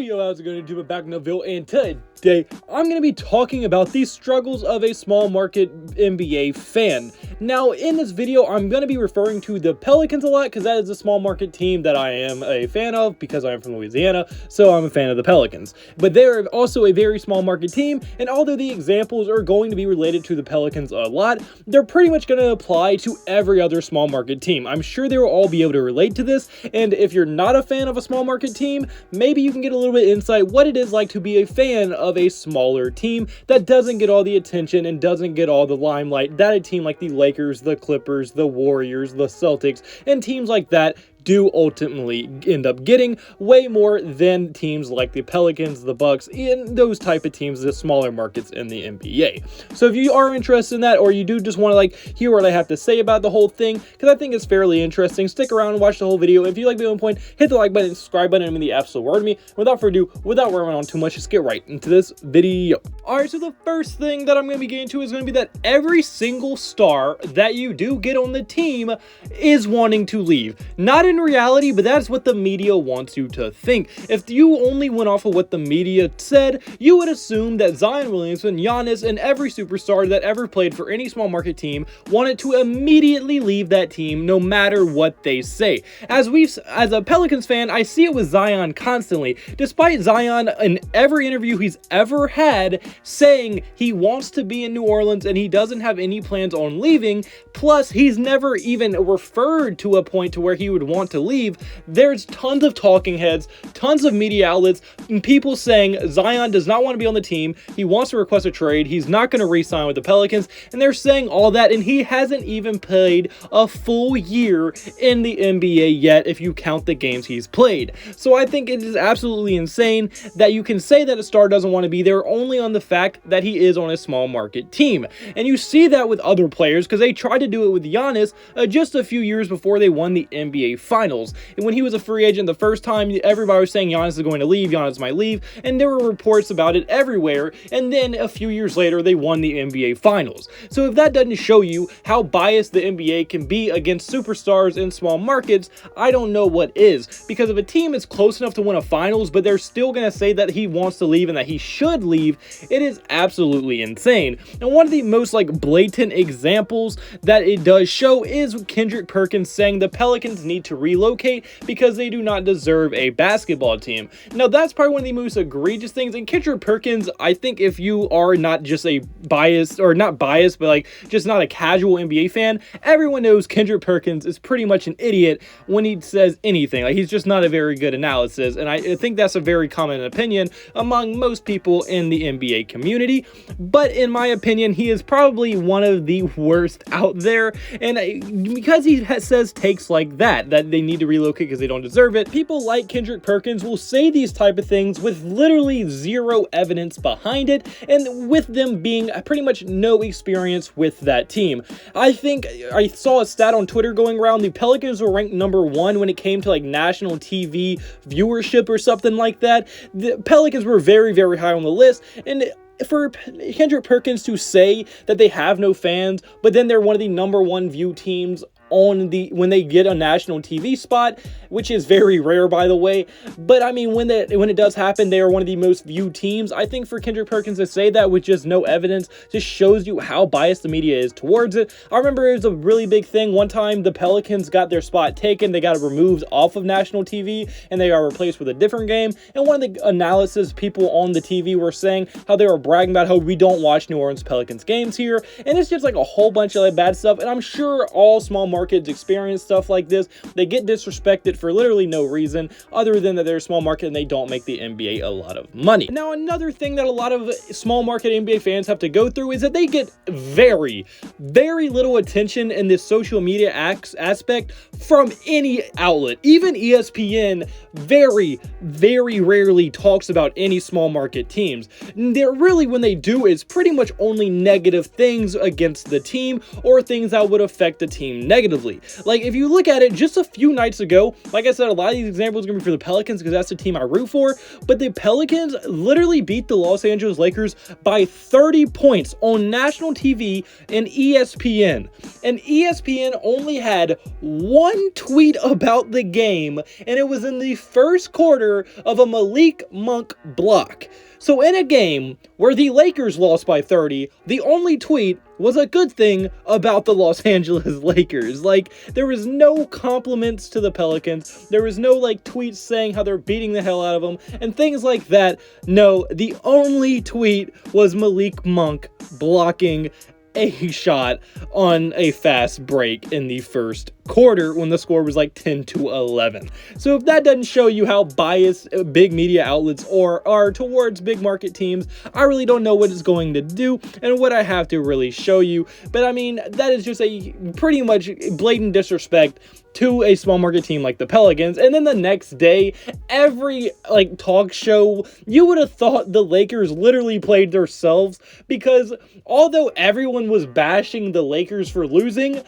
Yo, how's it going, YouTube? Back in the video, and today I'm going to be talking about the struggles of a small market NBA fan. Now, in this video, I'm going to be referring to the Pelicans a lot because that is a small market team that I am a fan of because I am from Louisiana, so I'm a fan of the Pelicans. But they're also a very small market team, and although the examples are going to be related to the Pelicans a lot, they're pretty much going to apply to every other small market team. I'm sure they will all be able to relate to this, and if you're not a fan of a small market team, maybe you can get a little bit insight what it is like to be a fan of a smaller team that doesn't get all the attention and doesn't get all the limelight that a team like the Lakers, the Clippers, the Warriors, the Celtics, and teams like that do ultimately end up getting way more than teams like the Pelicans, the Bucks, and those type of teams, the smaller markets in the NBA. So if you are interested in that, or you do just want to hear what I have to say about the whole thing, because I think it's fairly interesting, stick around and watch the whole video. If you like the video point, hit the like button and subscribe button. I mean the absolute word to me. Without further ado, without worrying on too much, let's get right into this video. Alright, so the first thing that I'm going to be getting to is going to be that every single star that you do get on the team is wanting to leave. Not in reality, but that's what the media wants you to think. If you only went off of what the media said, you would assume that Zion Williamson, Giannis, and every superstar that ever played for any small market team wanted to immediately leave that team no matter what they say. As a Pelicans fan, I see it with Zion constantly. Despite Zion in every interview he's ever had saying he wants to be in New Orleans and he doesn't have any plans on leaving, plus he's never even referred to a point to where he would want to leave, there's tons of talking heads, tons of media outlets, and people saying Zion does not want to be on the team, he wants to request a trade, he's not going to re-sign with the Pelicans, and they're saying all that, and he hasn't even played a full year in the NBA yet if you count the games he's played. So I think it is absolutely insane that you can say that a star doesn't want to be there only on the fact that he is on a small market team. And you see that with other players because they tried to do it with Giannis just a few years before they won the NBA Finals. And when he was a free agent the first time, everybody was saying Giannis is going to leave, Giannis might leave, and there were reports about it everywhere, and then a few years later they won the NBA Finals. So if that doesn't show you how biased the NBA can be against superstars in small markets, I don't know what is. Because if a team is close enough to win a finals, but they're still going to say that he wants to leave and that he should leave, it is absolutely insane. And one of the most blatant examples that it does show is Kendrick Perkins saying the Pelicans need to relocate because they do not deserve a basketball team. Now that's probably one of the most egregious things, and Kendrick Perkins, I think if you are not just a biased, or not biased, but just not a casual NBA fan, everyone knows Kendrick Perkins is pretty much an idiot when he says anything. He's just not a very good analysis, and I think that's a very common opinion among most people in the NBA community. But in my opinion, he is probably one of the worst out there, and because he says takes like that they need to relocate because they don't deserve it, people like Kendrick Perkins will say these type of things with literally zero evidence behind it, and with them being pretty much no experience with that team. I think I saw a stat on Twitter going around, the Pelicans were ranked #1 when it came to national TV viewership or something like that. The Pelicans were very, very high on the list, and for Kendrick Perkins to say that they have no fans, but then they're one of the #1 view teams when they get a national TV spot, which is very rare, by the way. But I mean, when it does happen, they are one of the most viewed teams. I think for Kendrick Perkins to say that with just no evidence just shows you how biased the media is towards it. I remember it was a really big thing one time the Pelicans got their spot taken, they got removed off of national TV, and they are replaced with a different game. And one of the analysis people on the TV were saying how they were bragging about how we don't watch New Orleans Pelicans games here, and it's just a whole bunch of bad stuff. And I'm sure all small markets experience stuff like this. They get disrespected for literally no reason other than that they're a small market and they don't make the NBA a lot of money. Now, another thing that a lot of small market NBA fans have to go through is that they get very, very little attention in this social media aspect from any outlet. Even ESPN very, very rarely talks about any small market teams. They're really, when they do, it's pretty much only negative things against the team or things that would affect the team negatively. negatively. Like, if you look at it just a few nights ago, like I said, a lot of these examples are going to be for the Pelicans because that's the team I root for, but the Pelicans literally beat the Los Angeles Lakers by 30 points on national TV and ESPN. And ESPN only had one tweet about the game, and it was in the first quarter of a Malik Monk block. So in a game where the Lakers lost by 30, the only tweet was a good thing about the Los Angeles Lakers. Like, there was no compliments to the Pelicans. There was no, like, tweets saying how they're beating the hell out of them and things like that. No, the only tweet was Malik Monk blocking a shot on a fast break in the first quarter when the score was like 10-11. So if that doesn't show you how biased big media outlets are towards big market teams, I really don't know what it's going to do and what I have to really show you. But I mean, that is just a pretty much blatant disrespect to a small market team like the Pelicans. And then the next day, every like talk show, you would have thought the Lakers literally played themselves, because although everyone was bashing the Lakers for losing,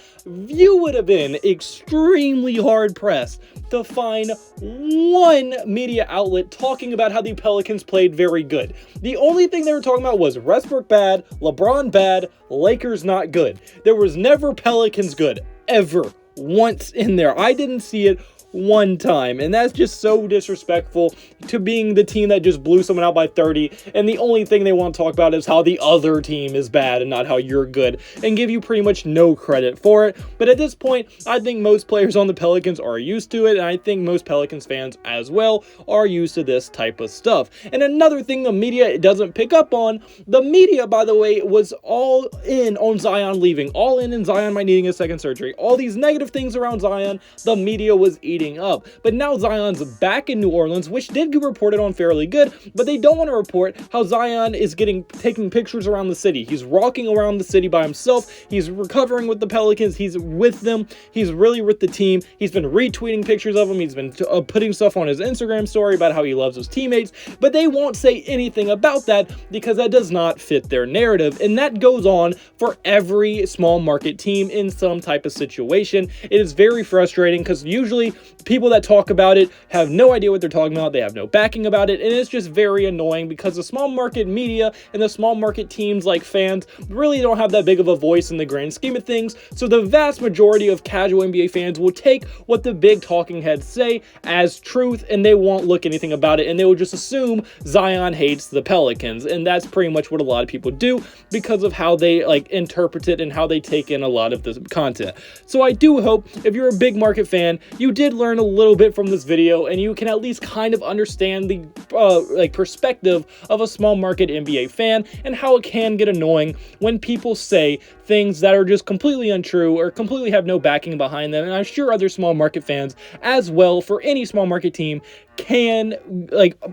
you would have been extremely hard pressed to find one media outlet talking about how the Pelicans played very good. The only thing they were talking about was Westbrook bad, LeBron bad, Lakers not good. There was never Pelicans good, ever. Once in there. I didn't see it one time, and that's just so disrespectful to being the team that just blew someone out by 30, and the only thing they want to talk about is how the other team is bad and not how you're good, and give you pretty much no credit for it. But at this point, I think most players on the Pelicans are used to it, and I think most Pelicans fans as well are used to this type of stuff. And another thing the media doesn't pick up on, the media, by the way, was all in on Zion leaving, all in Zion might needing a second surgery, all these negative things around Zion, the media was eating up. But now Zion's back in New Orleans, which did get reported on fairly good, but they don't want to report how Zion is taking pictures around the city. He's walking around the city by himself. He's recovering with the Pelicans. He's with them. He's really with the team. He's been retweeting pictures of them. He's been putting stuff on his Instagram story about how he loves his teammates, but they won't say anything about that because that does not fit their narrative. And that goes on for every small market team in some type of situation. It is very frustrating because usually people that talk about it have no idea what they're talking about. They have no backing about it. And it's just very annoying because the small market media and the small market teams like fans really don't have that big of a voice in the grand scheme of things. So the vast majority of casual NBA fans will take what the big talking heads say as truth, and they won't look anything about it. And they will just assume Zion hates the Pelicans. And that's pretty much what a lot of people do because of how they like interpret it and how they take in a lot of the content. So I do hope if you're a big market fan, you did learn a little bit from this video and you can at least kind of understand the perspective of a small market NBA fan and how it can get annoying when people say things that are just completely untrue or completely have no backing behind them. And I'm sure other small market fans as well for any small market team can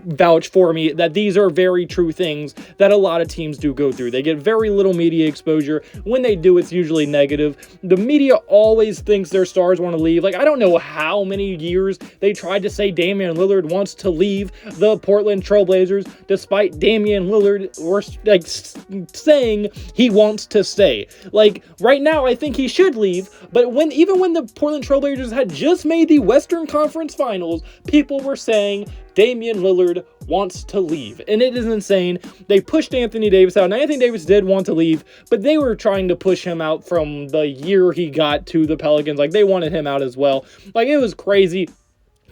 vouch for me that these are very true things that a lot of teams do go through. They get very little media exposure. When they do, it's usually negative. The media always thinks their stars want to leave. Like, I don't know how many years they tried to say Damian Lillard wants to leave the Portland Trailblazers, despite Damian Lillard saying he wants to stay. Like, right now, I think he should leave, but even when the Portland Trailblazers had just made the Western Conference Finals, people were saying Damian Lillard wants to leave. And it is insane. They pushed Anthony Davis out. Now, Anthony Davis did want to leave, but they were trying to push him out from the year he got to the Pelicans. Like, they wanted him out as well. Like, it was crazy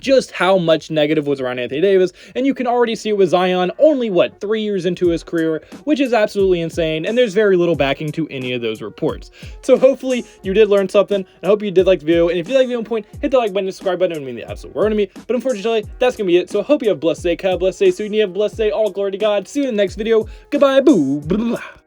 just how much negative was around Anthony Davis, and you can already see it with Zion only, 3 years into his career, which is absolutely insane, and there's very little backing to any of those reports. So hopefully you did learn something. I hope you did like the video, and if you like the video on point, hit the like button and subscribe button. It would mean the absolute world to me, but unfortunately, that's gonna be it. So I hope you have a blessed day, have a blessed day, so you have a blessed day, all glory to God. See you in the next video. Goodbye, boo, blah, blah, blah.